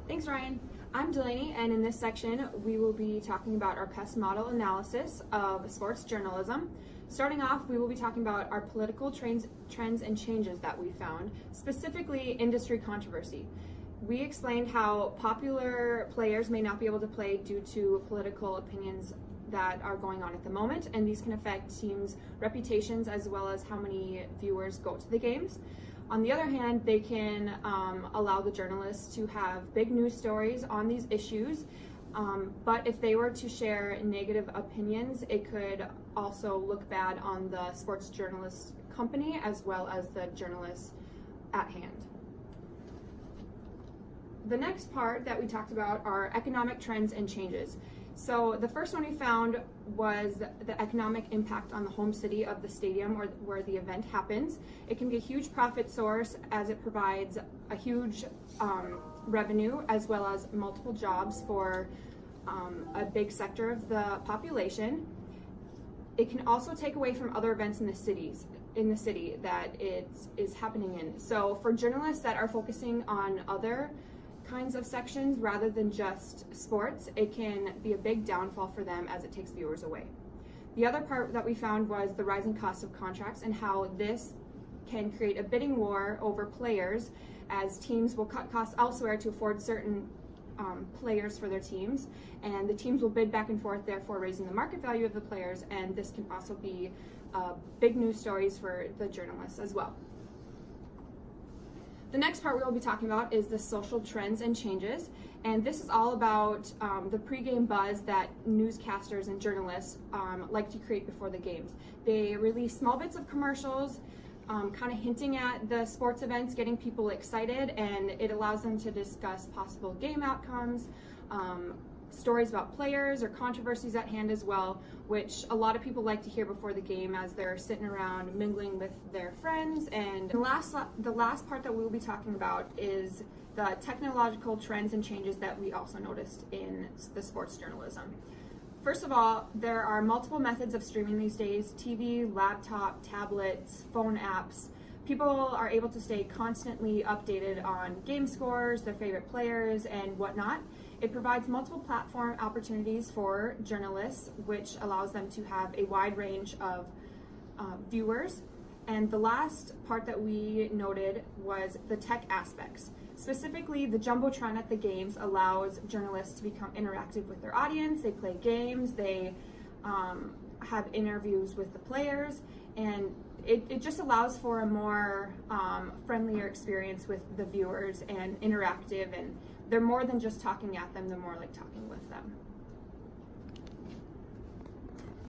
Thanks, Ryan. I'm Delaney, and in this section, we will be talking about our PES model analysis of sports journalism. Starting off, we will be talking about our political trends and changes that we found, specifically industry controversy. We explained how popular players may not be able to play due to political opinions that are going on at the moment, and these can affect teams' reputations as well as how many viewers go to the games. On the other hand, they can allow the journalists to have big news stories on these issues, but if they were to share negative opinions, it could also look bad on the sports journalist company as well as the journalists at hand. The next part that we talked about are economic trends and changes. So the first one we found was the economic impact on the home city of the stadium or where the event happens. It can be a huge profit source as it provides a huge revenue as well as multiple jobs for a big sector of the population. It can also take away from other events in the city that it is happening in. So for journalists that are focusing on other kinds of sections rather than just sports, it can be a big downfall for them as it takes viewers away. The other part that we found was the rising cost of contracts and how this can create a bidding war over players as teams will cut costs elsewhere to afford certain players for their teams, and the teams will bid back and forth, therefore raising the market value of the players, and this can also be big news stories for the journalists as well. The next part we will be talking about is the social trends and changes, and this is all about the pregame buzz that newscasters and journalists like to create before the games. They release small bits of commercials, kind of hinting at the sports events, getting people excited, and it allows them to discuss possible game outcomes, stories about players or controversies at hand as well, which a lot of people like to hear before the game as they're sitting around mingling with their friends. And the last part that we will be talking about is the technological trends and changes that we also noticed in the sports journalism. First of all, there are multiple methods of streaming these days: TV, laptop, tablets, phone apps. People are able to stay constantly updated on game scores, their favorite players, and whatnot. It provides multiple platform opportunities for journalists, which allows them to have a wide range of viewers. And the last part that we noted was the tech aspects. Specifically, the Jumbotron at the games allows journalists to become interactive with their audience. They play games, they have interviews with the players, and it just allows for a more friendlier experience with the viewers and interactive, and they're more than just talking at them, they're more like talking with them.